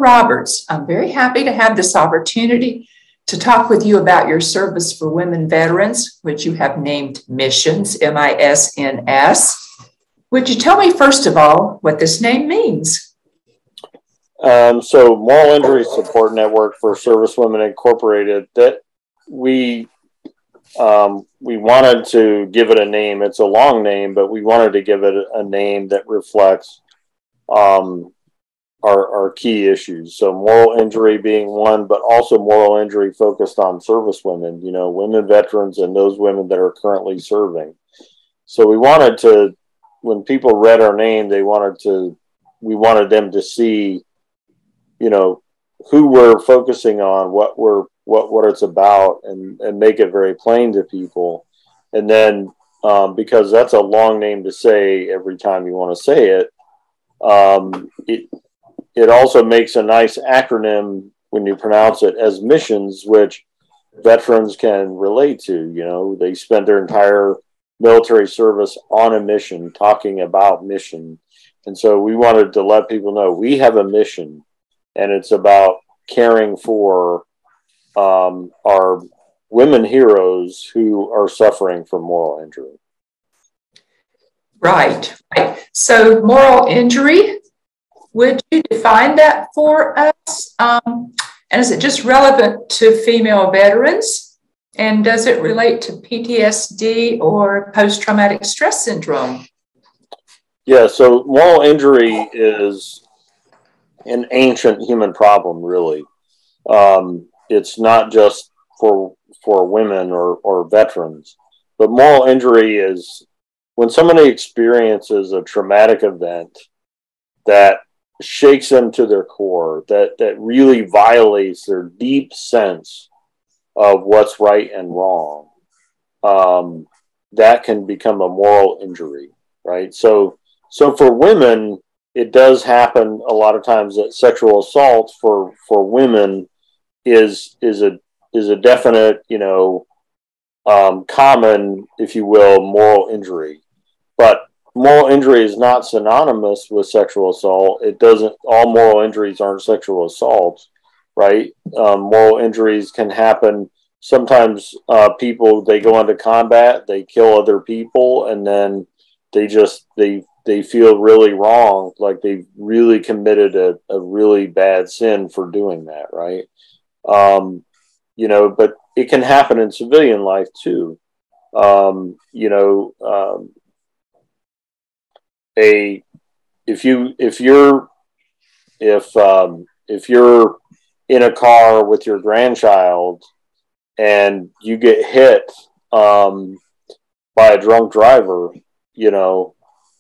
Roberts. I'm very happy to have this opportunity to talk with you about your Service for Women Veterans, which you have named MISNS, MISNS. Would you tell me, first of all, what this name means? So Moral Injury Support Network for Servicewomen Incorporated, that we wanted to give it a name. It's a long name, but we wanted to give it a name that reflects our key issues. So moral injury being one, but also moral injury focused on servicewomen, you know, women veterans and those women that are currently serving. So we wanted to, when people read our name, we wanted them to see, you know, who we're focusing on, what it's about, and make it very plain to people. And then because that's a long name to say every time you want to say it, it also makes a nice acronym when you pronounce it as MISNS, which veterans can relate to. You know, they spent their entire military service on a mission, talking about mission. And so we wanted to let people know we have a mission, and it's about caring for our women heroes who are suffering from moral injury. Right. So moral injury, would you define that for us? And is it just relevant to female veterans? And does it relate to PTSD or post-traumatic stress syndrome? Yeah, so moral injury is an ancient human problem, really. It's not just for women or veterans, but moral injury is when somebody experiences a traumatic event that shakes them to their core, that really violates their deep sense of what's right and wrong. That can become a moral injury, right? So for women, it does happen a lot of times that sexual assault for women is a definite, you know, common, if you will, moral injury. But moral injury is not synonymous with sexual assault. It doesn't, all moral injuries aren't sexual assaults, right? Moral injuries can happen. Sometimes people, they go into combat, they kill other people, and then they feel really wrong, like they've really committed a really bad sin for doing that, right? You know, but it can happen in civilian life too. You know, if you're in a car with your grandchild and you get hit by a drunk driver, you know,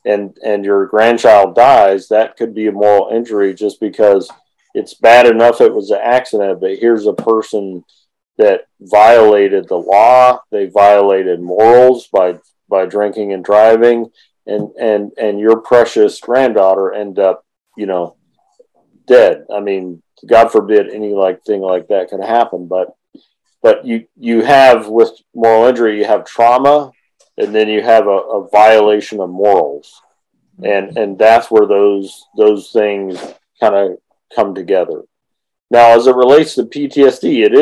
and your grandchild dies, that could be a moral injury just because it's bad enough it was an accident, but here's a person that violated the law, they violated morals by drinking and driving, and your precious granddaughter end up, you know, dead. I mean, God forbid any thing like that can happen, but you have, with moral injury, you have trauma, and then you have a violation of morals, and that's where those things kind of come together. Now, as it relates to PTSD, it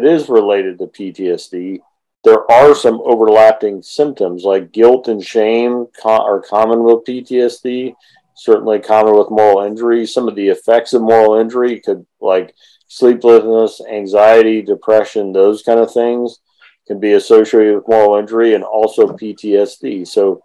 is related to PTSD. There are some overlapping symptoms, like guilt and shame are common with PTSD, certainly common with moral injury. Some of the effects of moral injury could, like sleeplessness, anxiety, depression, those kind of things can be associated with moral injury, and also PTSD. So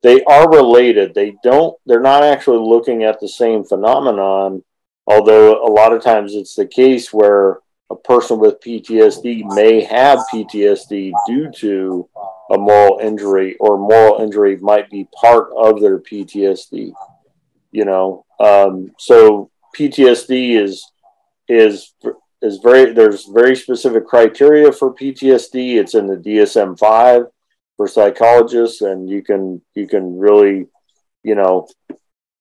they are related. They're not actually looking at the same phenomenon, although a lot of times it's the case where a person with PTSD may have PTSD due to a moral injury, or moral injury might be part of their PTSD, you know. So PTSD is very, there's very specific criteria for PTSD. It's in the DSM-5 for psychologists, and you can really, you know,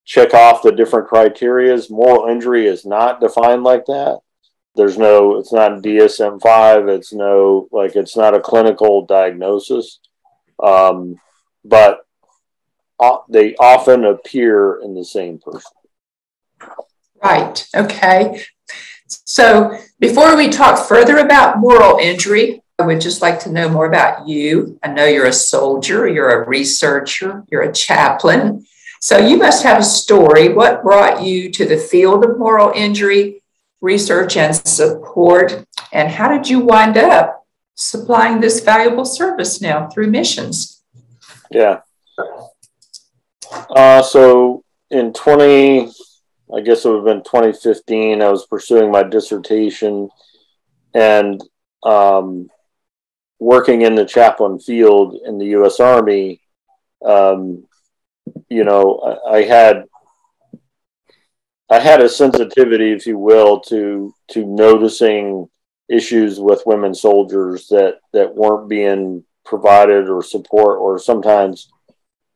check off the different criterias. Moral injury is not defined like that. It's not DSM-5. It's not a clinical diagnosis, but they often appear in the same person. Right. Okay. So before we talk further about moral injury, I would just like to know more about you. I know you're a soldier, you're a researcher, you're a chaplain. So you must have a story. What brought you to the field of moral injury research and support? And how did you wind up supplying this valuable service now through missions? Yeah. So in I guess it would have been 2015, I was pursuing my dissertation and working in the chaplain field in the U.S. Army. You know, I had a sensitivity, if you will, to noticing issues with women soldiers that weren't being provided or support, or sometimes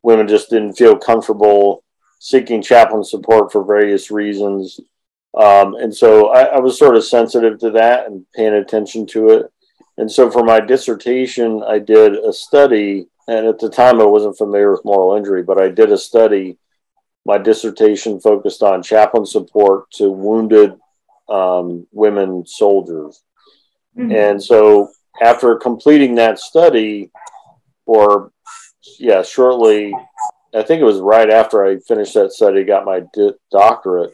women just didn't feel comfortable seeking chaplain support for various reasons. And so I was sort of sensitive to that and paying attention to it. And so for my dissertation, I did a study, and at the time I wasn't familiar with moral injury, but I did a study. My dissertation focused on chaplain support to wounded women soldiers. Mm-hmm. And so after completing that study, shortly, I think it was right after I finished that study, got my doctorate.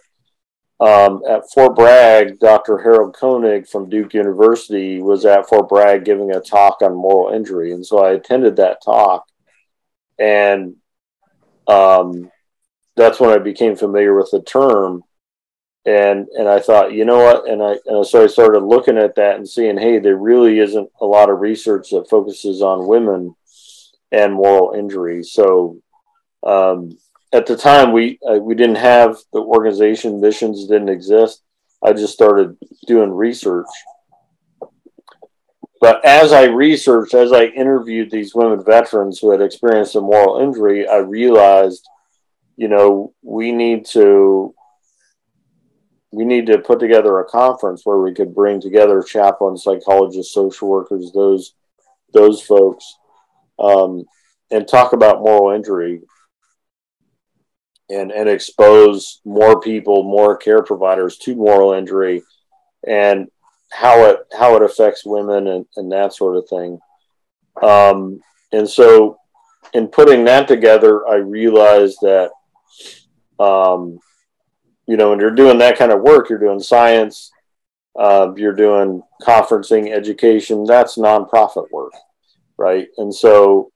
At Fort Bragg, Dr. Harold Koenig from Duke University was at Fort Bragg giving a talk on moral injury. And so I attended that talk. And that's when I became familiar with the term. And I thought, you know what? And so I started looking at that and seeing, hey, there really isn't a lot of research that focuses on women and moral injury. So at the time, we didn't have the organization. Missions didn't exist. I just started doing research. But as I interviewed these women veterans who had experienced a moral injury, I realized, you know, we need to put together a conference where we could bring together chaplains, psychologists, social workers, those folks, and talk about moral injury. And expose more people, more care providers to moral injury and how it affects women and that sort of thing. And so in putting that together, I realized that, you know, when you're doing that kind of work, you're doing science, you're doing conferencing, education, that's nonprofit work, right? And so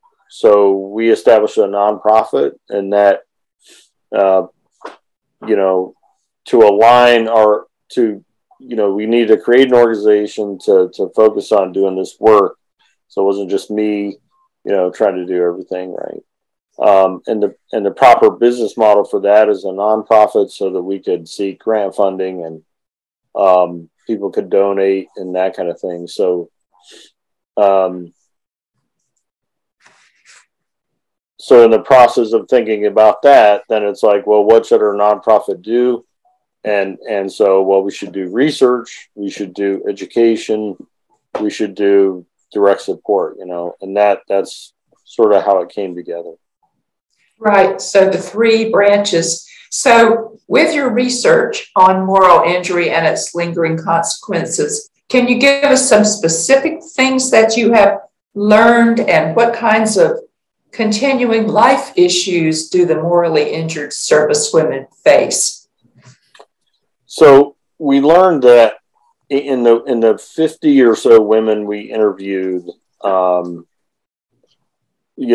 we established a nonprofit, and that, you know, we need to create an organization to focus on doing this work. So it wasn't just me, you know, trying to do everything right. And the proper business model for that is a nonprofit, so that we could seek grant funding and people could donate and that kind of thing. So in the process of thinking about that, then it's like, well, what should our nonprofit do? And so, well, we should do research, we should do education, we should do direct support, you know, and that's sort of how it came together. Right. So the three branches. So with your research on moral injury and its lingering consequences, can you give us some specific things that you have learned, and what kinds of continuing life issues do the morally injured servicewomen face? So we learned that in the 50 or so women we interviewed, you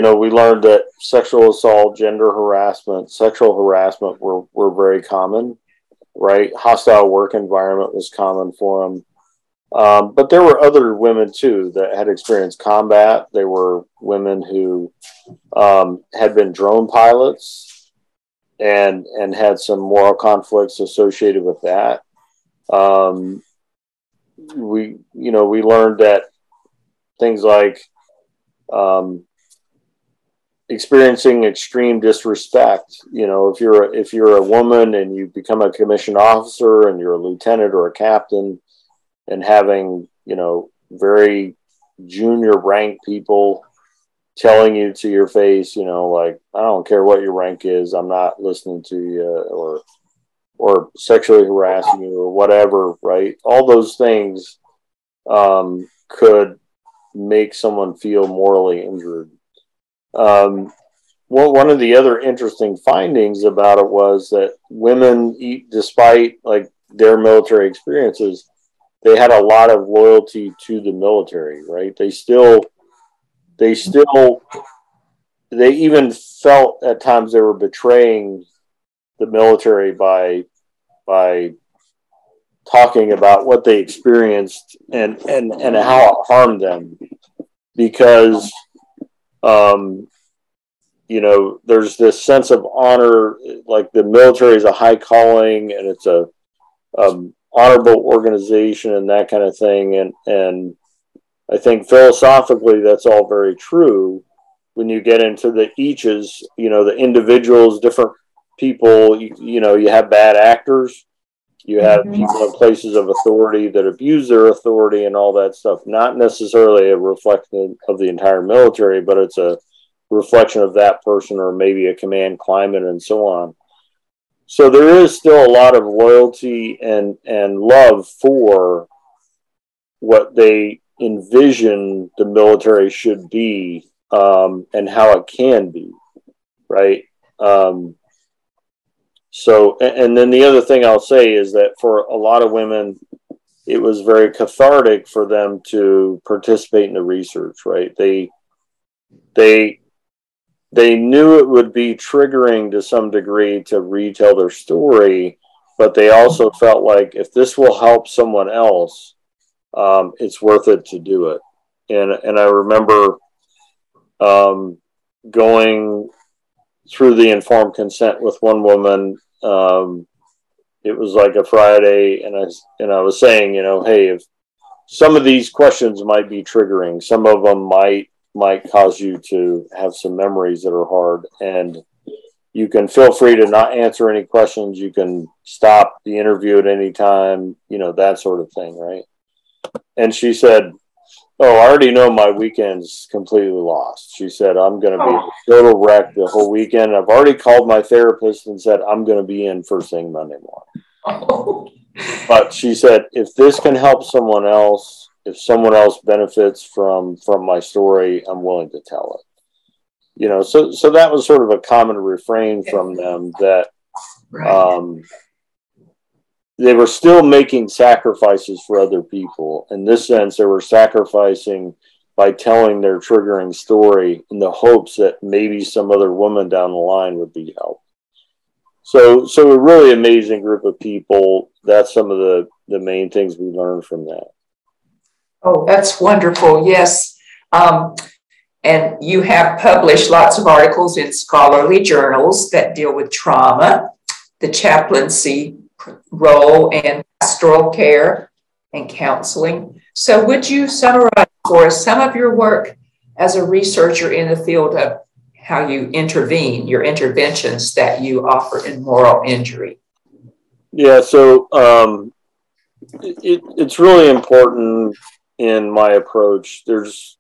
know, we learned that sexual assault, gender harassment, sexual harassment were very common, right? Hostile work environment was common for them. But there were other women too that had experienced combat. There were women who had been drone pilots and had some moral conflicts associated with that. We learned that things like experiencing extreme disrespect. You know, if you're a woman and you become a commissioned officer and you're a lieutenant or a captain, and having, you know, very junior rank people telling you to your face, you know, like, I don't care what your rank is, I'm not listening to you, or, or sexually harassing you or whatever, right? All those things could make someone feel morally injured. Well, one of the other interesting findings about it was that women, despite like their military experiences, they had a lot of loyalty to the military, right? They even felt at times they were betraying the military by talking about what they experienced and how it harmed them, because there's this sense of honor, like the military is a high calling and it's a honorable organization and that kind of thing. And I think philosophically that's all very true. When you get into the eaches, the individuals, different people, you have bad actors, you have people in places of authority that abuse their authority and all that stuff. Not necessarily a reflection of the entire military, but it's a reflection of that person or maybe a command climate and so on. So there is still a lot of loyalty and love for what they envision the military should be, and how it can be, right? So, and then the other thing I'll say is that for a lot of women, it was very cathartic for them to participate in the research, right? They knew it would be triggering to some degree to retell their story, but they also felt like if this will help someone else, it's worth it to do it. And I remember going through the informed consent with one woman. It was like a Friday, and I was saying, hey, if some of these questions might be triggering, some of them might cause you to have some memories that are hard, and you can feel free to not answer any questions. You can stop the interview at any time, that sort of thing, right? And she said, oh, I already know my weekend's completely lost. She said, I'm going to be a total wreck the whole weekend. I've already called my therapist and said, I'm going to be in first thing Monday morning. But she said, if this can help someone else, if someone else benefits from my story, I'm willing to tell it. So that was sort of a common refrain from them, that they were still making sacrifices for other people. In this sense, they were sacrificing by telling their triggering story in the hopes that maybe some other woman down the line would be helped. So a really amazing group of people. That's some of the main things we learned from that. Oh, that's wonderful. Yes. And you have published lots of articles in scholarly journals that deal with trauma, the chaplaincy role, and pastoral care and counseling. So would you summarize for us some of your work as a researcher in the field of how you intervene, your interventions that you offer in moral injury? Yeah, so it's really important in my approach. There's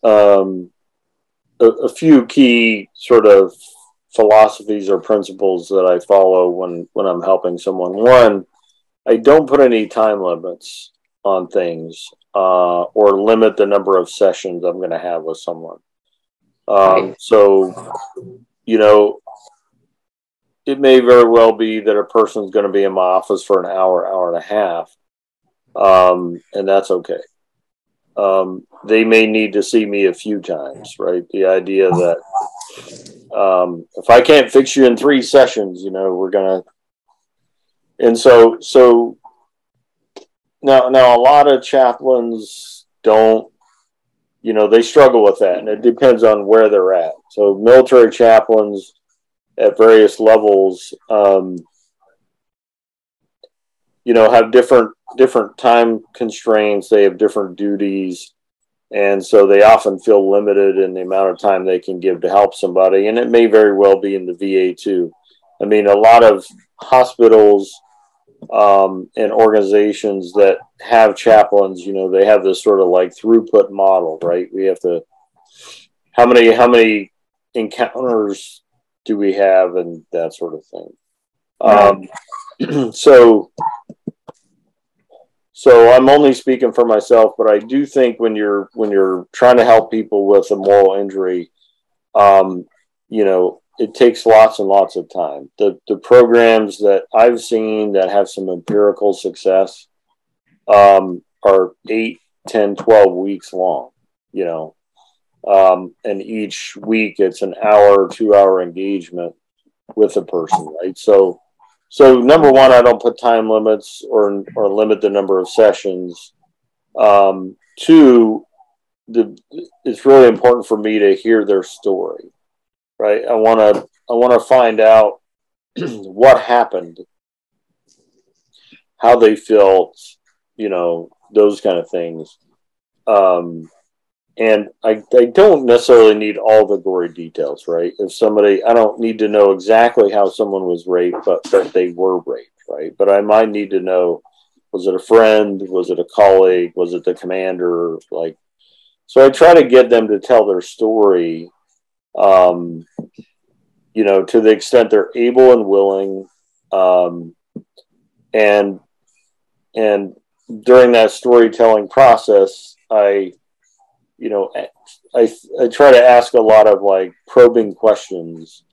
a few key sort of philosophies or principles that I follow when I'm helping someone. One, I don't put any time limits on things, or limit the number of sessions I'm going to have with someone. So, it may very well be that a person's going to be in my office for an hour, hour and a half, and that's okay. They may need to see me a few times, right? The idea that if I can't fix you in 3 sessions, we're gonna. And so now a lot of chaplains don't, they struggle with that, and it depends on where they're at. So military chaplains at various levels, have different time constraints. They have different duties. And so they often feel limited in the amount of time they can give to help somebody. And it may very well be in the VA too. I mean, a lot of hospitals and organizations that have chaplains, they have this sort of like throughput model, right? We have to, how many encounters do we have, and that sort of thing. Um, so I'm only speaking for myself, but I do think when you're trying to help people with a moral injury, you know, it takes lots and lots of time. The programs that I've seen that have some empirical success are 8, 10, 12 weeks long, you know. And each week it's an hour, 2 hour engagement with a person, right? So number one, I don't put time limits or limit the number of sessions. Two, it's really important for me to hear their story, right? I want to find out what happened, how they felt, you know, those kind of things. And I don't necessarily need all the gory details, right? If somebody, I don't need to know exactly how someone was raped, but that they were raped, right? But I might need to know, was it a friend? Was it a colleague? Was it the commander? Like, so I try to get them to tell their story, you know, to the extent they're able and willing. And during that storytelling process, you know, I try to ask a lot of like probing questions.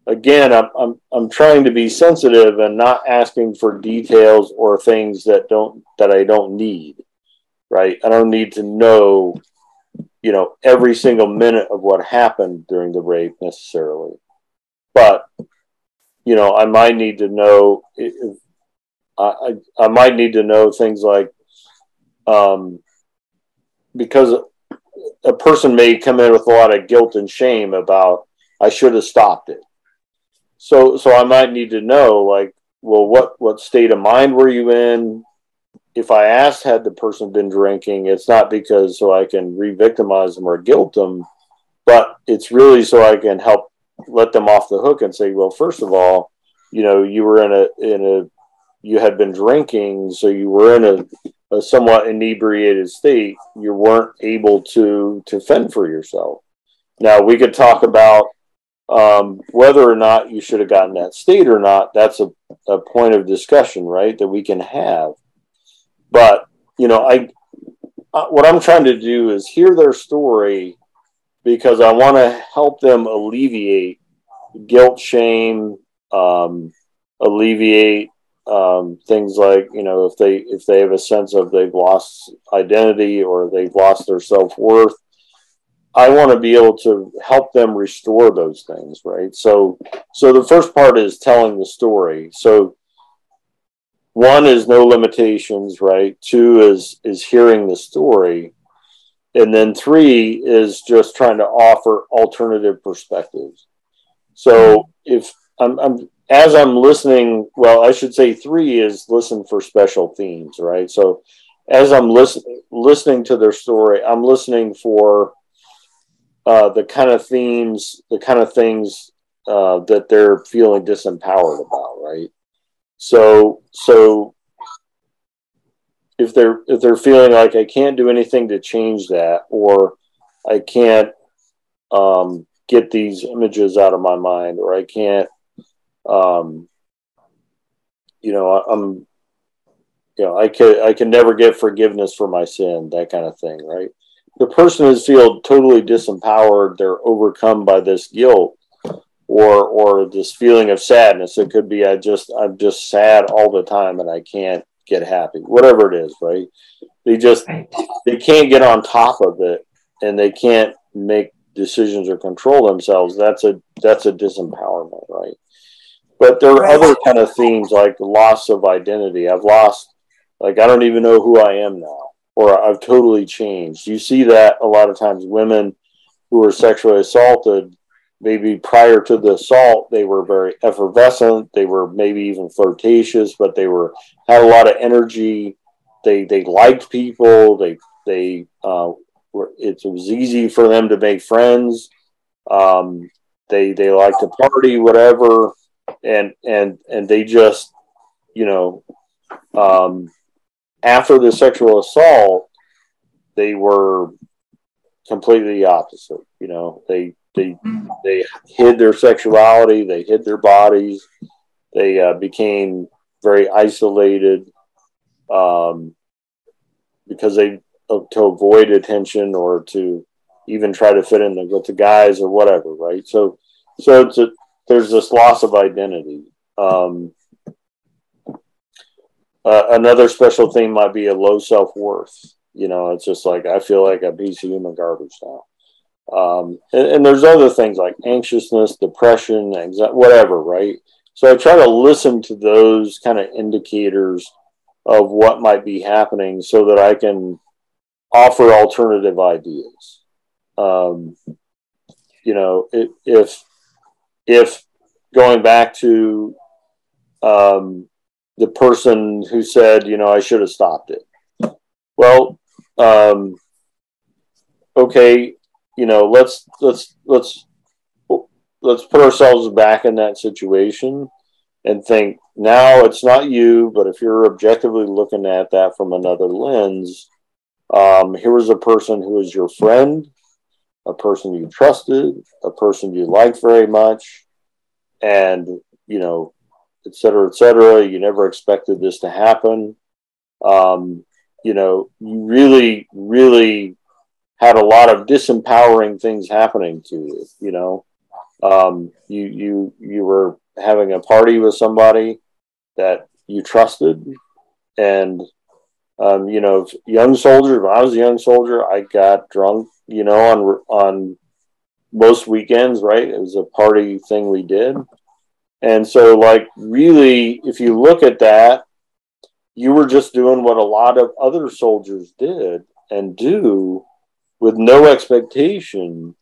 Again, I'm trying to be sensitive and not asking for details or things that I don't need, right? I don't need to know, you know, every single minute of what happened during the rape necessarily, but you know, I might need to know. I might need to know things like, because a person may come in with a lot of guilt and shame about, I should have stopped it. So I might need to know, like, well, what state of mind were you in? If I asked, had the person been drinking, it's not because so I can re-victimize them or guilt them, but it's really so I can help let them off the hook and say, well, first of all, you know, you were you had been drinking, so you were in a somewhat inebriated state. You weren't able to fend for yourself. Now, we could talk about whether or not you should have gotten that state or not. That's a point of discussion, right, that we can have. But, you know, what I'm trying to do is hear their story because I want to help them alleviate guilt, shame, alleviate things like, you know, if they have a sense of they've lost identity or they've lost their self-worth, I want to be able to help them restore those things, right? So the first part is telling the story. So one is no limitations, right? Two is hearing the story. And then three is just trying to offer alternative perspectives. So if as I'm listening, well, I should say three is listen for special themes, right? So as I'm listening to their story, I'm listening for the kind of themes, the kind of things that they're feeling disempowered about, right? So if they're feeling like I can't do anything to change that, or I can't get these images out of my mind, or I can't, you know, I can never get forgiveness for my sin, that kind of thing, right? The person is feel totally disempowered. They're overcome by this guilt or this feeling of sadness. It could be I'm just sad all the time and I can't get happy. Whatever it is, right? They can't get on top of it and they can't make decisions or control themselves. That's a disempowerment, right? But there are other kind of themes like loss of identity. I've lost, like, I don't even know who I am now, or I've totally changed. You see that a lot of times women who are sexually assaulted, maybe prior to the assault, they were very effervescent. They were maybe even flirtatious, but they had a lot of energy. They liked people. It was easy for them to make friends. They liked to party, whatever. And they just, you know, after the sexual assault, they were completely opposite. You know, they hid their sexuality, they hid their bodies, They became very isolated because they to avoid attention or to even try to fit in with the guys or whatever, right? So there's this loss of identity. Another special thing might be a low self-worth. It's just like, I feel like a piece of human garbage now. And there's other things like anxiousness, depression, anxiety, whatever, right? So I try to listen to those kind of indicators of what might be happening so that I can offer alternative ideas. If going back to the person who said, I should have stopped it. Well, okay, let's put ourselves back in that situation and think, now it's not you, but if you're objectively looking at that from another lens, here was a person who was your friend, a person you trusted, a person you liked very much, and, et cetera, et cetera. You never expected this to happen. You really, really had a lot of disempowering things happening to you. You were having a party with somebody that you trusted, and young soldier. When I was a young soldier, I got drunk, on most weekends, right? It was a party thing we did. And so, like, really, if you look at that, you were just doing what a lot of other soldiers did and do, with no expectation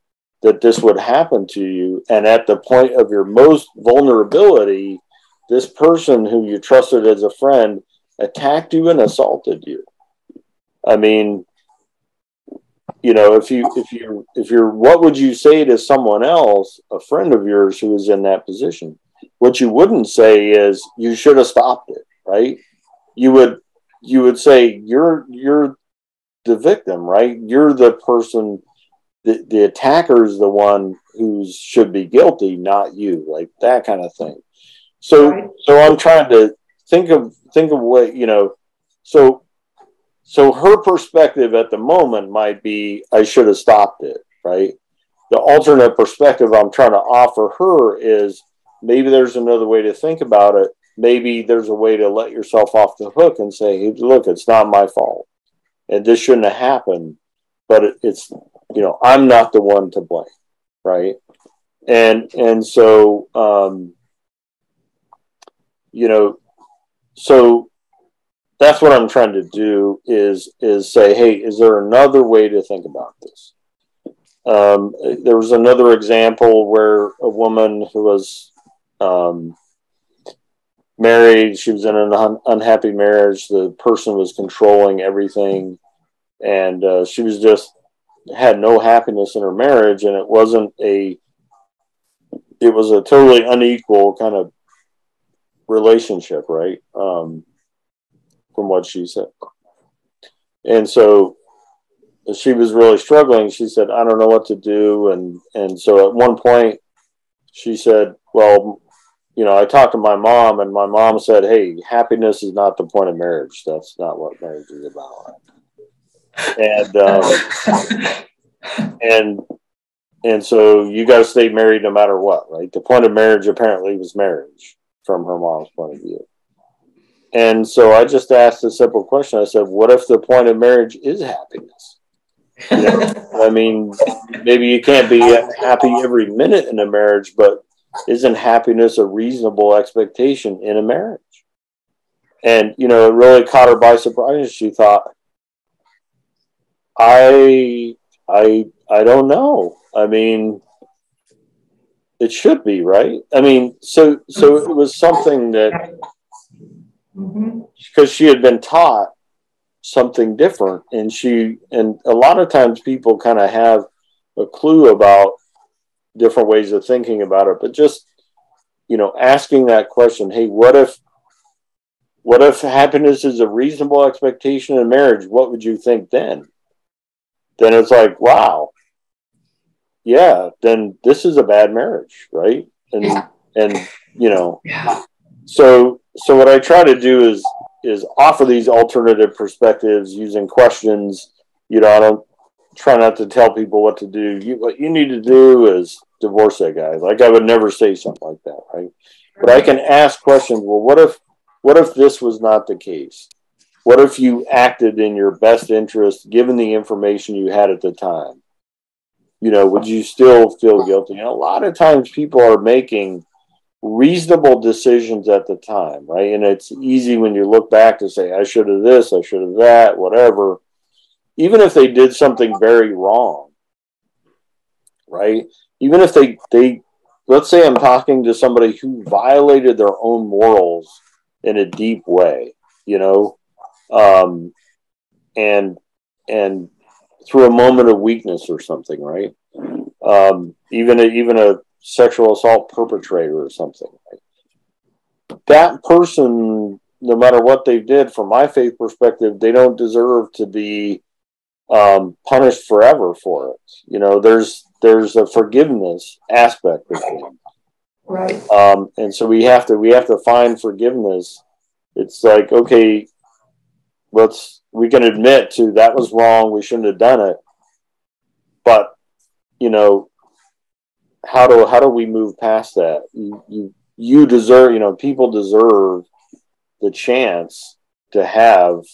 that this would happen to you. And at the point of your most vulnerability, this person who you trusted as a friend attacked you and assaulted you. I mean, if you're, what would you say to someone else, a friend of yours who was in that position? What you wouldn't say is, you should have stopped it, right? You would say, you're the victim, right? You're the person, the attacker is the one who should be guilty, not you, like that kind of thing. So I'm trying to think of what, so her perspective at the moment might be, I should have stopped it, right? The alternate perspective I'm trying to offer her is, maybe there's another way to think about it. Maybe there's a way to let yourself off the hook and say, hey, look, it's not my fault, and this shouldn't have happened, but it's, I'm not the one to blame, right? And so, so that's what I'm trying to do is say, hey, is there another way to think about this? There was another example where a woman who was married, she was in an unhappy marriage. The person was controlling everything, and she was just had no happiness in her marriage, and it was a totally unequal kind of relationship, right? From what she said. And so she was really struggling. She said, I don't know what to do. And so at one point she said, well, I talked to my mom, and my mom said, hey, happiness is not the point of marriage. That's not what marriage is about. And so you got to stay married no matter what, right? The point of marriage apparently was marriage from her mom's point of view. And so I just asked a simple question. I said, what if the point of marriage is happiness? I mean, maybe you can't be happy every minute in a marriage, but isn't happiness a reasonable expectation in a marriage? And, it really caught her by surprise. She thought, I don't know. I mean, it should be, right? I mean, so it was something that, because she had been taught something different, and a lot of times people kind of have a clue about different ways of thinking about it, but just, asking that question, hey, what if happiness is a reasonable expectation in marriage? What would you think then? Then it's like, wow, yeah, then this is a bad marriage, right? And So what I try to do is offer these alternative perspectives using questions. You know, I don't try not to tell people what to do. What you need to do is divorce that guy. Like, I would never say something like that, right? But I can ask questions. Well, what if this was not the case? What if you acted in your best interest, given the information you had at the time? You know, would you still feel guilty? And a lot of times people are making reasonable decisions at the time, right? And it's easy when you look back to say, I should have this, I should have that, whatever. Even if they did something very wrong, right? Even if they let's say I'm talking to somebody who violated their own morals in a deep way, you know, and through a moment of weakness or something, right? Even a sexual assault perpetrator or something. Right? That person, no matter what they did, from my faith perspective, they don't deserve to be punished forever for it. You know, there's a forgiveness aspect of it. Right. And so we have to find forgiveness. It's like, okay, we can admit to that was wrong, we shouldn't have done it. But, you know, how do we move past that? You deserve, you know, people deserve the chance to have,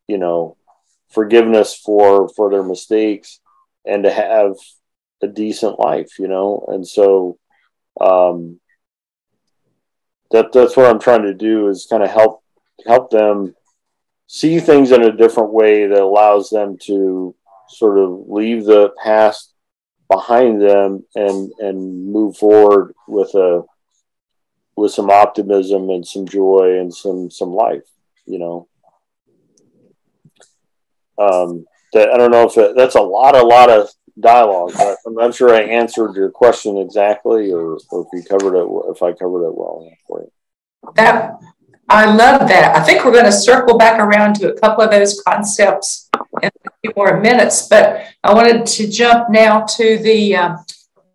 you know, forgiveness for their mistakes and to have a decent life, you know. And so that's what I'm trying to do, is kind of help them see things in a different way that allows them to sort of leave the past behind them and move forward with some optimism and some joy and some life, you know. That I don't know if that's a lot of dialogue, but I'm not sure I answered your question exactly, or if you covered it, if I covered it well for you. That, I love that. I think we're going to circle back around to a couple of those concepts in a few more minutes, but I wanted to jump now to the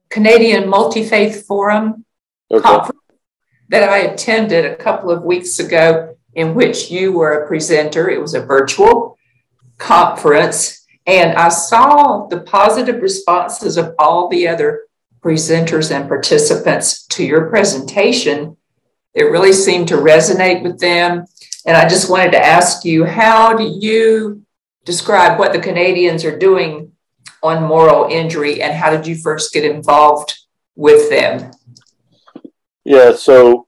Canadian Multi-Faith Forum conference that I attended a couple of weeks ago, in which you were a presenter. It was a virtual conference, and I saw the positive responses of all the other presenters and participants to your presentation. It really seemed to resonate with them. And I just wanted to ask you, how do you describe what the Canadians are doing on moral injury, and how did you first get involved with them? Yeah, so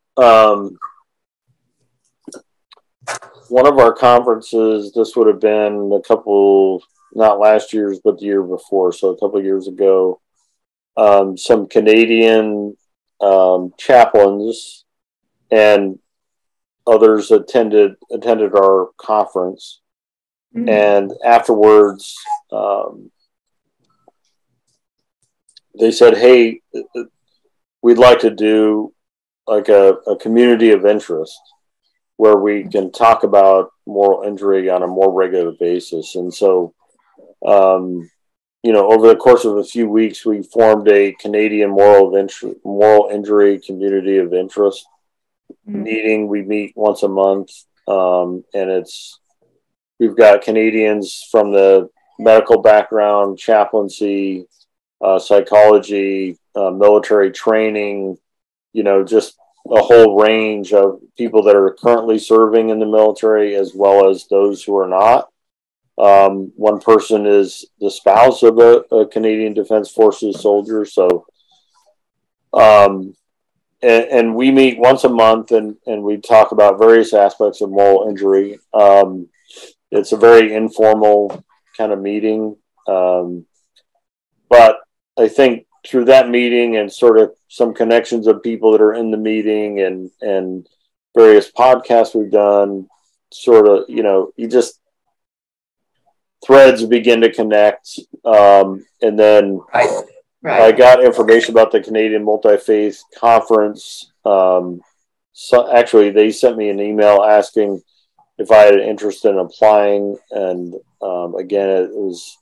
one of our conferences, this would have been a couple, not last year's, but the year before, so a couple of years ago, some Canadian chaplains and others attended our conference. Mm-hmm. And afterwards, they said, hey, we'd like to do like a community of interest where we can talk about moral injury on a more regular basis. And so, you know, over the course of a few weeks, we formed a Canadian moral injury community of interest meeting. We meet once a month, and we've got Canadians from the medical background, chaplaincy, psychology, military training, you know, just a whole range of people that are currently serving in the military, as well as those who are not. One person is the spouse of a Canadian Defense Forces soldier. So, and we meet once a month, and we talk about various aspects of moral injury. It's a very informal kind of meeting. But I think through that meeting and sort of some connections of people that are in the meeting and various podcasts we've done, sort of, you know, you just threads begin to connect. And then right. I got information about the Canadian Multi-Faith Conference. So actually, they sent me an email asking if I had an interest in applying. And again, it was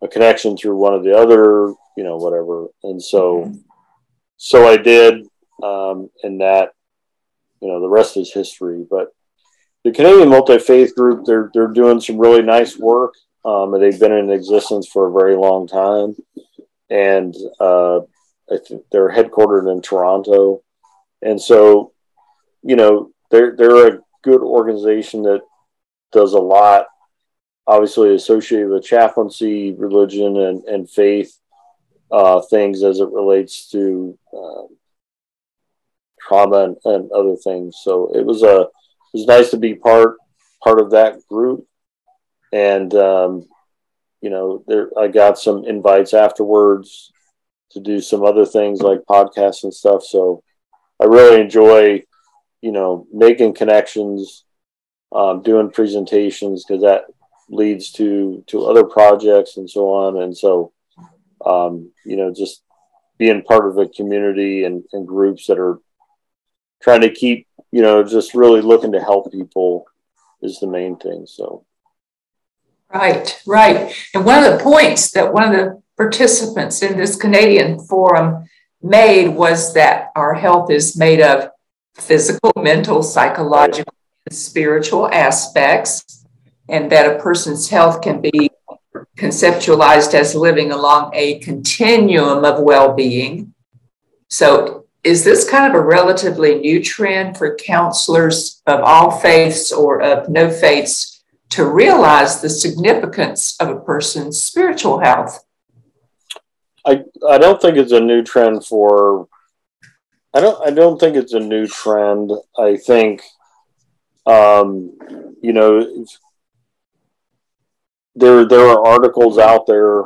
a connection through one of the other, you know, whatever. And so I did, and that the rest is history. But the Canadian Multi-Faith Group, they're doing some really nice work. They've been in existence for a very long time, and I think they're headquartered in Toronto, and so they're a good organization that does a lot, obviously associated with chaplaincy, religion, and faith things as it relates to trauma and other things. So it was nice to be part of that group, and I got some invites afterwards to do some other things like podcasts and stuff. So I really enjoy making connections, doing presentations, because that leads to other projects and so on. And so just being part of a community and groups that are trying to keep just really looking to help people is the main thing. So right. And one of the points that one of the participants in this Canadian forum made was that our health is made of physical, mental, psychological, and spiritual aspects, and that a person's health can be conceptualized as living along a continuum of well-being. So is this kind of a relatively new trend for counselors of all faiths or of no faiths to realize the significance of a person's spiritual health? I don't think it's a new trend I don't think it's a new trend. I think, there are articles out there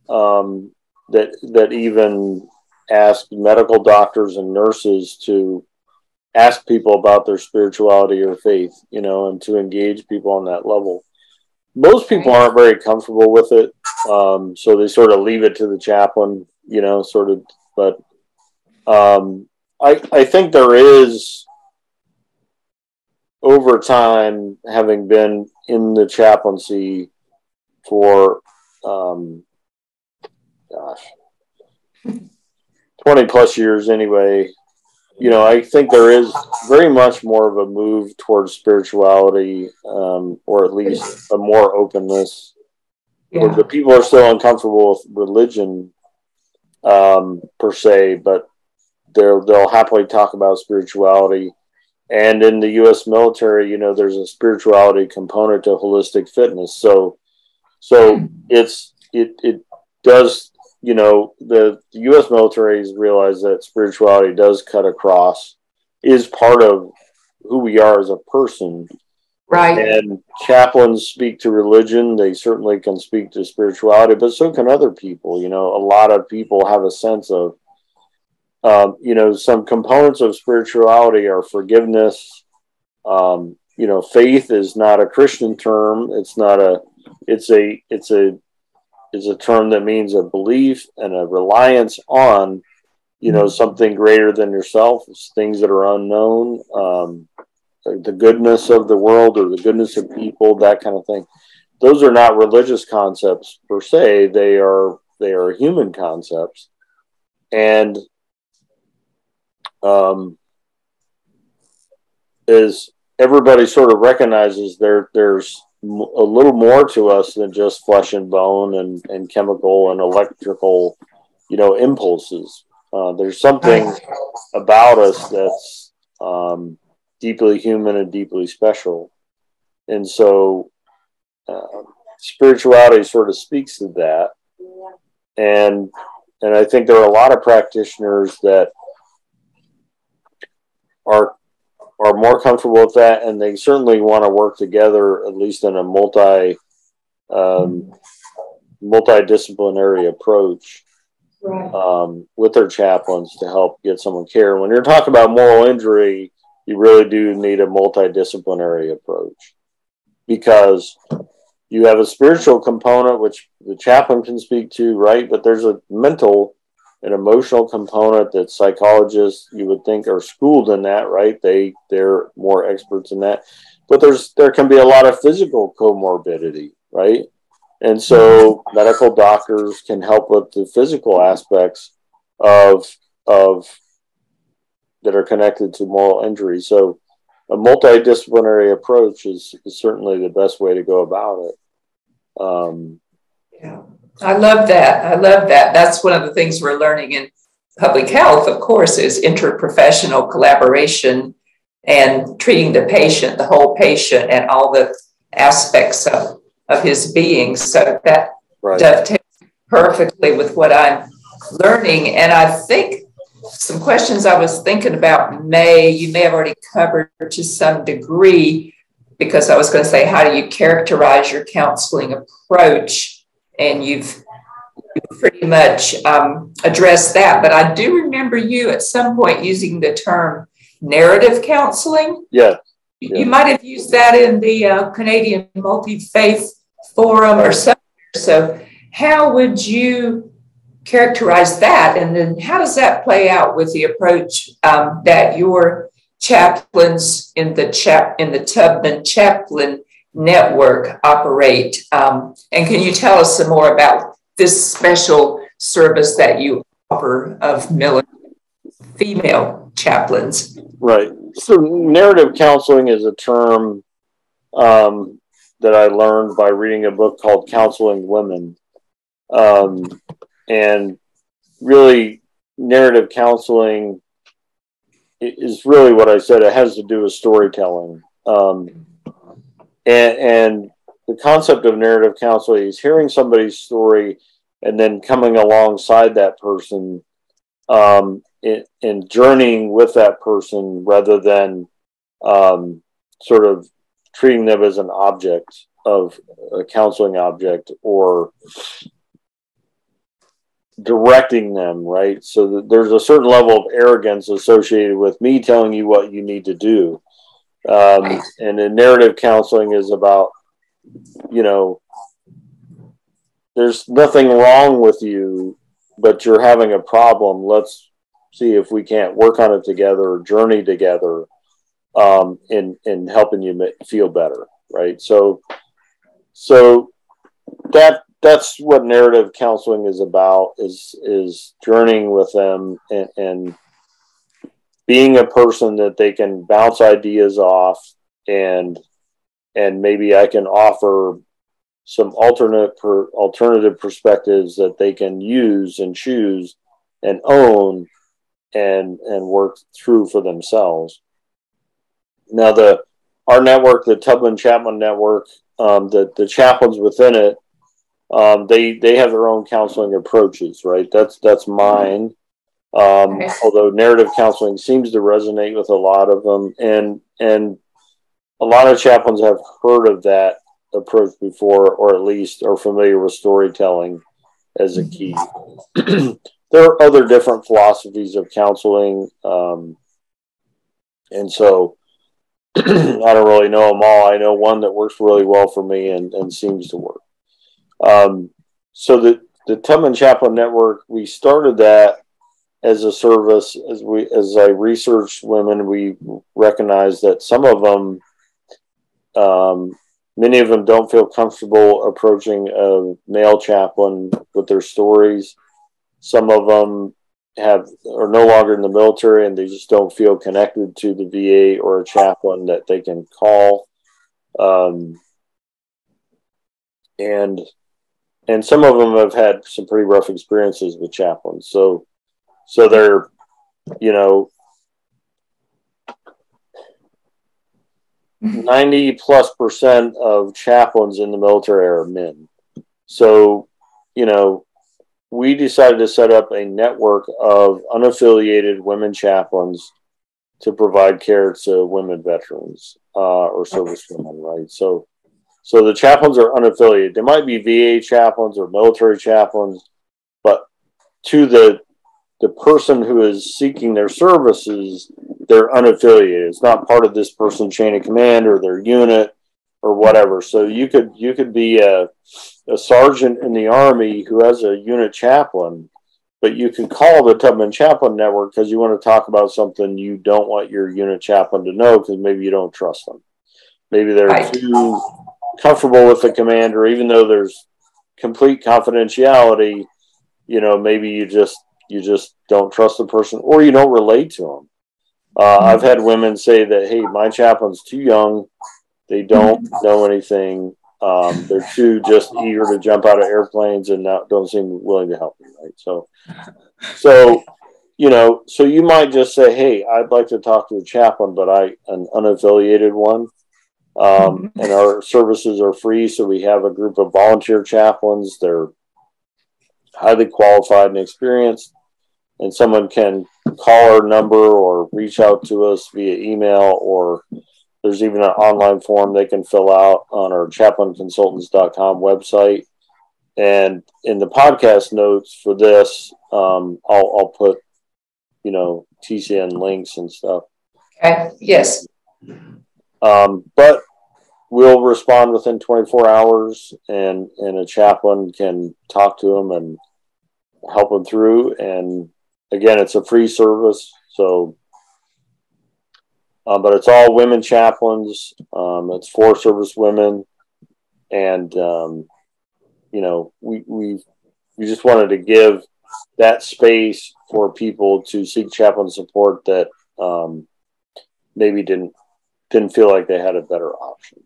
that even ask medical doctors and nurses to ask people about their spirituality or faith, and to engage people on that level. Most people aren't very comfortable with it, so they sort of leave it to the chaplain, but I think there is, over time, having been in the chaplaincy for 20 plus years anyway, I think there is very much more of a move towards spirituality, or at least a more openness. Yeah. The people are still uncomfortable with religion per se, but they'll happily talk about spirituality. And in the U.S. military, there's a spirituality component to holistic fitness. So it does, the U.S. military has realized that spirituality does cut across, is part of who we are as a person. Right. And chaplains speak to religion. They certainly can speak to spirituality, but so can other people. A lot of people have a sense of, some components of spirituality are forgiveness. Faith is not a Christian term. It's a term that means a belief and a reliance on, something greater than yourself. It's things that are unknown, the goodness of the world or the goodness of people, that kind of thing. Those are not religious concepts per se. They are human concepts. And as everybody sort of recognizes, there's a little more to us than just flesh and bone and chemical and electrical, impulses. There's something about us that's deeply human and deeply special. And so spirituality sort of speaks to that. And I think there are a lot of practitioners that are more comfortable with that, and they certainly want to work together, at least in a multidisciplinary approach, with their chaplains to help get someone care. When you're talking about moral injury, you really do need a multidisciplinary approach, because you have a spiritual component, which the chaplain can speak to, right? But there's a mental and emotional component that psychologists, you would think, are schooled in that, right? They're more experts in that. But there can be a lot of physical comorbidity, right? And so medical doctors can help with the physical aspects of that are connected to moral injury. So a multidisciplinary approach is certainly the best way to go about it. Yeah, I love that. I love that. That's one of the things we're learning in public health, of course, is interprofessional collaboration and treating the patient, the whole patient, and all the aspects of his being. So that dovetails perfectly with what I'm learning. And I think some questions I was thinking about you may have already covered to some degree, because I was going to say, how do you characterize your counseling approach? And you've pretty much addressed that. But I do remember you at some point using the term narrative counseling. Yeah. You might have used that in the Canadian Multi-Faith Forum or something. So how would you characterize that? And then how does that play out with the approach that your chaplains in the Tubman Chaplain Network operate? And can you tell us some more about this special service that you offer of female chaplains? Right. So narrative counseling is a term that I learned by reading a book called Counseling Women. And really, narrative counseling is really what I said. It has to do with storytelling. And the concept of narrative counseling is hearing somebody's story and then coming alongside that person and journeying with that person, rather than sort of treating them as an object, of a counseling object, or directing them, right? So there's a certain level of arrogance associated with me telling you what you need to do. And the narrative counseling is about, there's nothing wrong with you, but you're having a problem. Let's see if we can't work on it together, journey together, in helping you feel better, right? So that's what narrative counseling is about, is journeying with them and being a person that they can bounce ideas off, and maybe I can offer some alternative perspectives that they can use and choose and own and work through for themselves. Now, our network, the Tubman Chaplain Network, the chaplains within it, they have their own counseling approaches, right? That's mine. Although narrative counseling seems to resonate with a lot of them, and a lot of chaplains have heard of that approach before, or at least are familiar with storytelling as a key. There are other different philosophies of counseling, and so I don't really know them all. I know one that works really well for me and seems to work. So the Tubman Chaplain Network, we started that as a service. As I researched women, we recognized that some of them, many of them don't feel comfortable approaching a male chaplain with their stories. Some of them are no longer in the military, and they just don't feel connected to the VA or a chaplain that they can call. And some of them have had some pretty rough experiences with chaplains. So they're, 90+% of chaplains in the military are men. So, we decided to set up a network of unaffiliated women chaplains to provide care to women veterans or servicewomen, right? So the chaplains are unaffiliated. They might be VA chaplains or military chaplains, but to the person who is seeking their services, they're unaffiliated. It's not part of this person's chain of command or their unit or whatever. So you could be a sergeant in the Army who has a unit chaplain, but you can call the Tubman Chaplain Network because you want to talk about something you don't want your unit chaplain to know, because maybe you don't trust them. Maybe they're too comfortable with the commander, even though there's complete confidentiality. Maybe you just don't trust the person, or you don't relate to them. I've had women say that, hey, my chaplain's too young. They don't know anything. They're too just eager to jump out of airplanes and don't seem willing to help me, right? So so you might just say, hey, I'd like to talk to a chaplain, but an unaffiliated one. And our services are free, so we have a group of volunteer chaplains. They're highly qualified and experienced, and someone can call our number or reach out to us via email, or there's even an online form they can fill out on our chaplainconsultants.com website. And in the podcast notes for this, I'll put, TCN links and stuff. Okay. Yes. But we'll respond within 24 hours, and a chaplain can talk to them and help them through. And again, it's a free service. So, but it's all women chaplains. It's for Servicewomen. And, we just wanted to give that space for people to seek chaplain support that maybe didn't feel like they had a better option.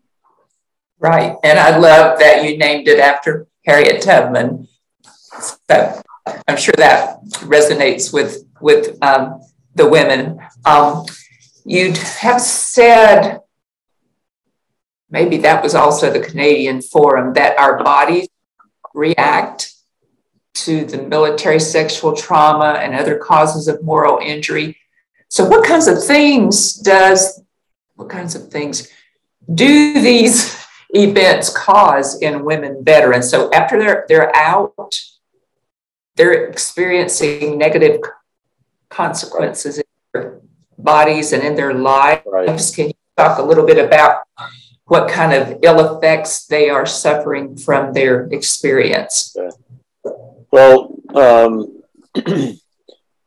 Right. And I love that you named it after Harriet Tubman. So I'm sure that resonates with the women. You'd have said, maybe that was also the Canadian Forum, that our bodies react to the military sexual trauma and other causes of moral injury. So what kinds of things do these events cause in women veterans? So after they're out, they're experiencing negative consequences in their bodies and in their lives. Right. Can you talk a little bit about what kind of ill effects they are suffering from their experience? Okay. Well,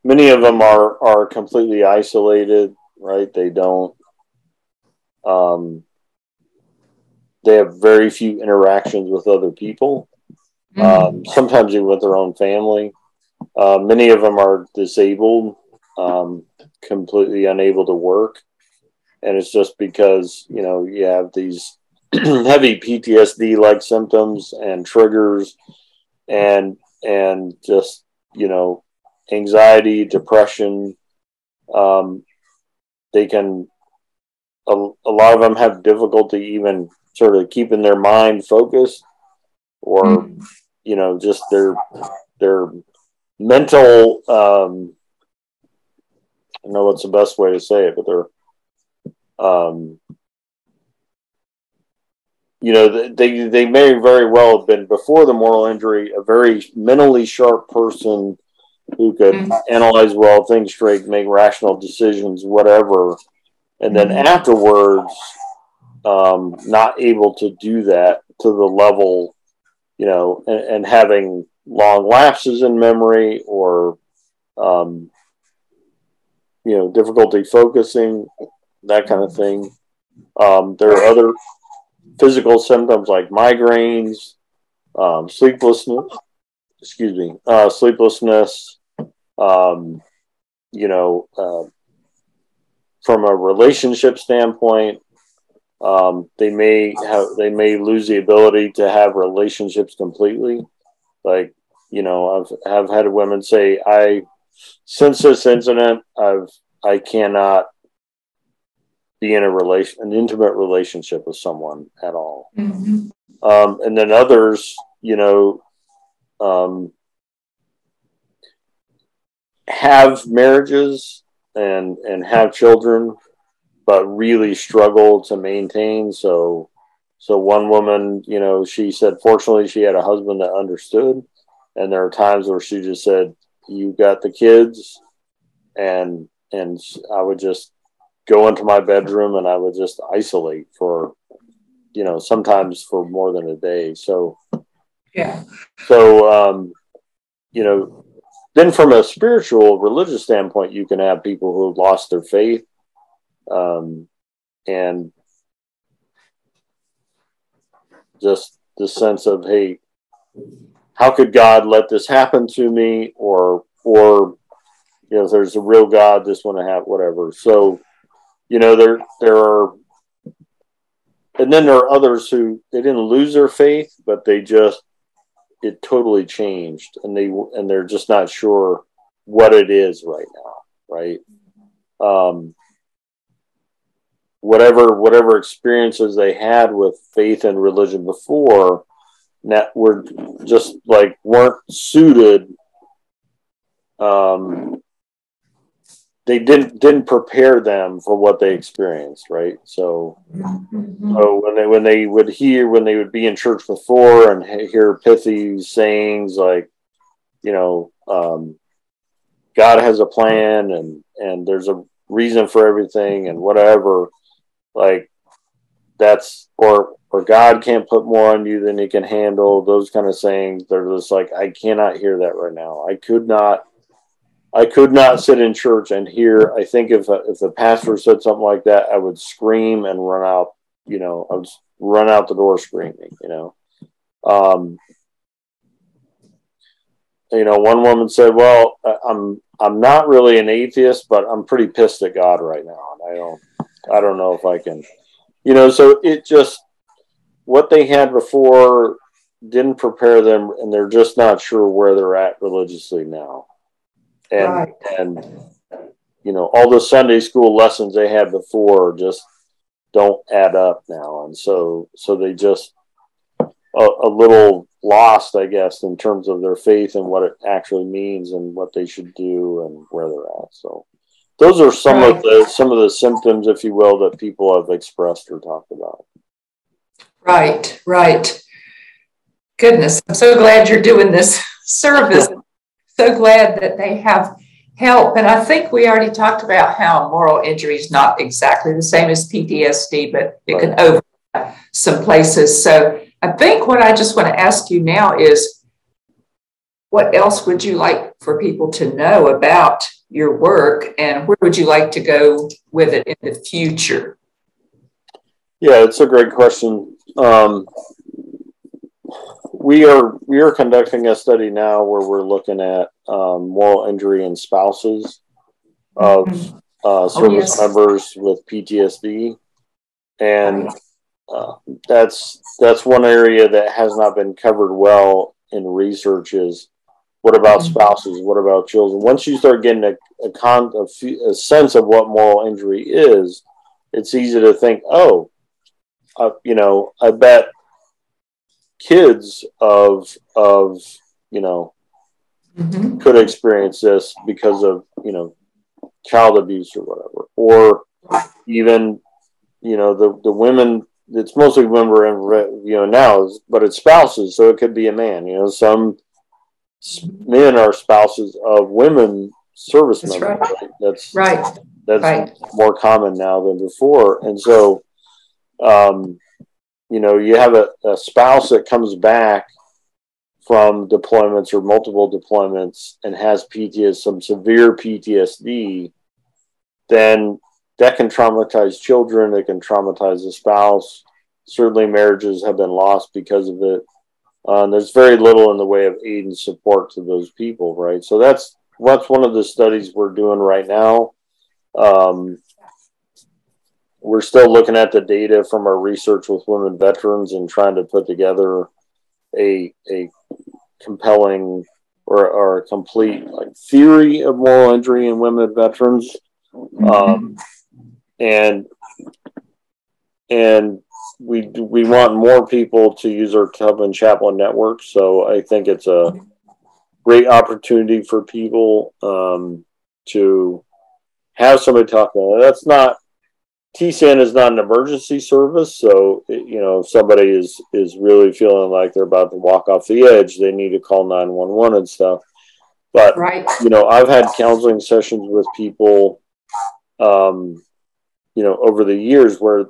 many of them are completely isolated, right? They don't. They have very few interactions with other people. Sometimes even with their own family. Many of them are disabled, completely unable to work. And it's just because, you have these heavy PTSD-like symptoms and triggers and just, anxiety, depression. They can, a lot of them have difficulty even sort of keeping their mind focused, or, just their mental, I don't know what's the best way to say it, but they're, they may very well have been, before the moral injury, a very mentally sharp person who could analyze well, think straight, make rational decisions, whatever. And then afterwards, not able to do that to the level, and having long lapses in memory, or, difficulty focusing, that kind of thing. There are other physical symptoms like migraines, sleeplessness, from a relationship standpoint, they may lose the ability to have relationships completely. Like, I've had women say, since this incident, I cannot be in an intimate relationship with someone at all. And then others, have marriages and have children, but really struggle to maintain. So one woman, she said, fortunately, she had a husband that understood. And there are times where she just said, you got the kids. And I would just go into my bedroom and I would just isolate for, sometimes for more than a day. So, yeah. So, then from a spiritual, religious standpoint, you can have people who have lost their faith. And just the sense of, hey, how could God let this happen to me? Or you know, if there's a real God, this one to have whatever. So, you know, there are, and then there are others who they didn't lose their faith, but they just, it totally changed, and they're just not sure what it is right now, right? Whatever experiences they had with faith and religion before, that were just like weren't suited. They didn't prepare them for what they experienced, right? So, so when they would be in church before and hear pithy sayings like, you know, God has a plan and there's a reason for everything and whatever, like that's, or God can't put more on you than he can handle, those kind of sayings, they're just like, I cannot hear that right now. I could not sit in church and hear. I think if the pastor said something like that, I would scream and run out. You know, I would run out the door screaming. One woman said, "Well, I'm not really an atheist, but I'm pretty pissed at God right now, and I don't know if I can." So it just, what they had before didn't prepare them, and they're just not sure where they're at religiously now. And all the Sunday school lessons they had before just don't add up now, and so they just a little lost, I guess, in terms of their faith and what it actually means and what they should do and where they're at. So those are some of the symptoms, if you will, that people have expressed or talked about. Right. Goodness, I'm so glad you're doing this service. So glad that they have help. And I think we already talked about how moral injury is not exactly the same as PTSD, but it can overlap some places. So I think what I just want to ask you now is, what else would you like for people to know about your work, and where would you like to go with it in the future? Yeah, it's a great question. We are conducting a study now where we're looking at moral injury in spouses of service members with PTSD, and that's one area that has not been covered well in research. Is what about spouses? What about children? Once you start getting a sense of what moral injury is, it's easy to think, I bet kids of could experience this because of child abuse or whatever, or even the women. It's mostly women now, but it's spouses, so it could be a man. Some men are spouses of women service members. Right? That's more common now than before, and so you have a spouse that comes back from deployments or multiple deployments and has PTSD, some severe PTSD, then that can traumatize children. It can traumatize the spouse. Certainly marriages have been lost because of it. There's very little in the way of aid and support to those people, right? So that's one of the studies we're doing right now. We're still looking at the data from our research with women veterans and trying to put together a compelling or a complete theory of moral injury in women veterans. And we want more people to use our Hub and Chaplain network. So I think it's a great opportunity for people to have somebody talk about it. That's not, TSAN is not an emergency service. So, if somebody is really feeling like they're about to walk off the edge, they need to call 911 and stuff. But, I've had counseling sessions with people, over the years where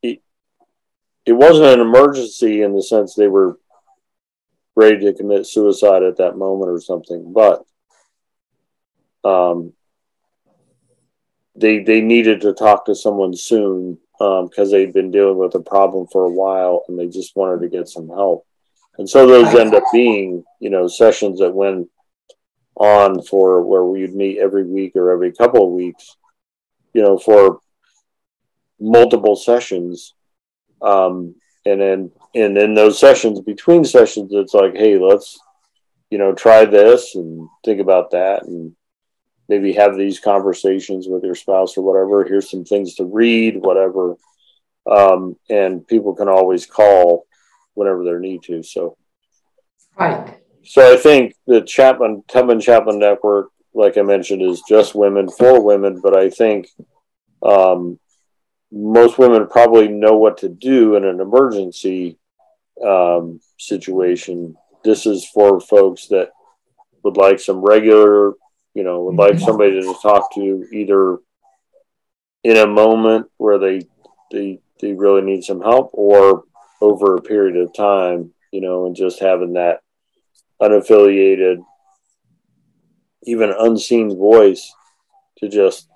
it wasn't an emergency in the sense they were ready to commit suicide at that moment or something, but they needed to talk to someone soon because they'd been dealing with a problem for a while and they just wanted to get some help. And so those end up being, sessions that went on for where we'd meet every week or every couple of weeks, you know, for multiple sessions. And then in those sessions, between sessions, it's like, hey, let's, you know, try this and think about that, and maybe have these conversations with your spouse or whatever. Here's some things to read, whatever. And people can always call whenever they need to. So, Right. So I think the Tubman Chaplain Network, like I mentioned, is just women for women. But I think most women probably know what to do in an emergency situation. This is for folks that would like some regular, you know, would like somebody to talk to, either in a moment where they really need some help, or over a period of time, you know, and just having that unaffiliated, even unseen voice to just,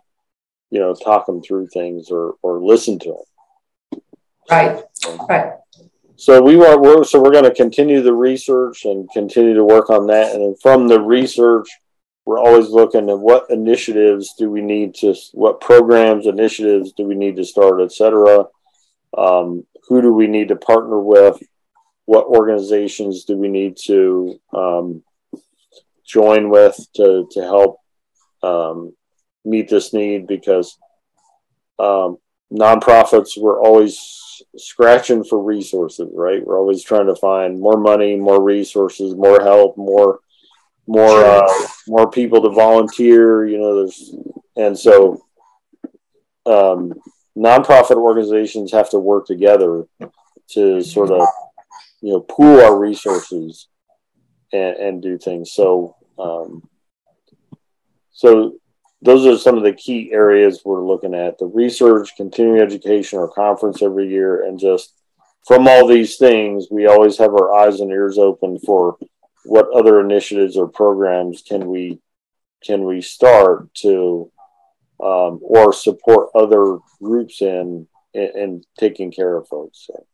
you know, talk them through things or listen to them. Right. Right. So we're going to continue the research and continue to work on that. And from the research, we're always looking at what initiatives do we need to, what programs, initiatives do we need to start, et cetera. Who do we need to partner with? What organizations do we need to join with to help meet this need? Because nonprofits, we're always scratching for resources, right? We're always trying to find more money, more resources, more help, more people to volunteer. You know, and so nonprofit organizations have to work together to sort of, you know, pool our resources and do things. So, so those are some of the key areas we're looking at: the research, continuing education, our conference every year, and just from all these things, we always have our eyes and ears open for what other initiatives or programs can we start to or support other groups in taking care of folks. So.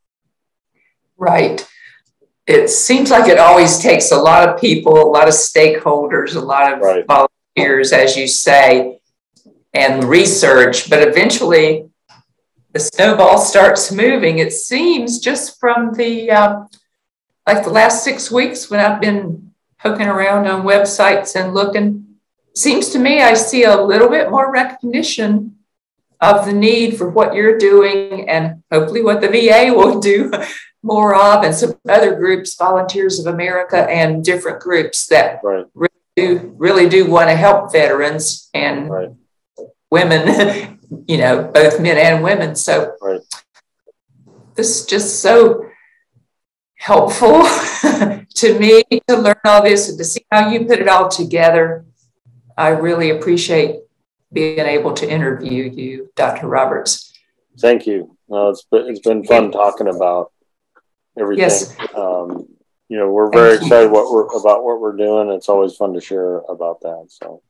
Right. It seems like it always takes a lot of people, a lot of stakeholders, a lot of volunteers, as you say, and research, but eventually the snowball starts moving. It seems just from the like the last 6 weeks when I've been poking around on websites and looking, seems to me I see a little bit more recognition of the need for what you're doing, and hopefully what the VA will do more of, and some other groups, Volunteers of America and different groups that really do want to help veterans and women, you know, both men and women. So this is just so helpful to me to learn all this and to see how you put it all together. I really appreciate being able to interview you, Dr. Roberts. Thank you. It's been fun talking about everything. Yes. You know, we're very excited about what we're doing. It's always fun to share about that. So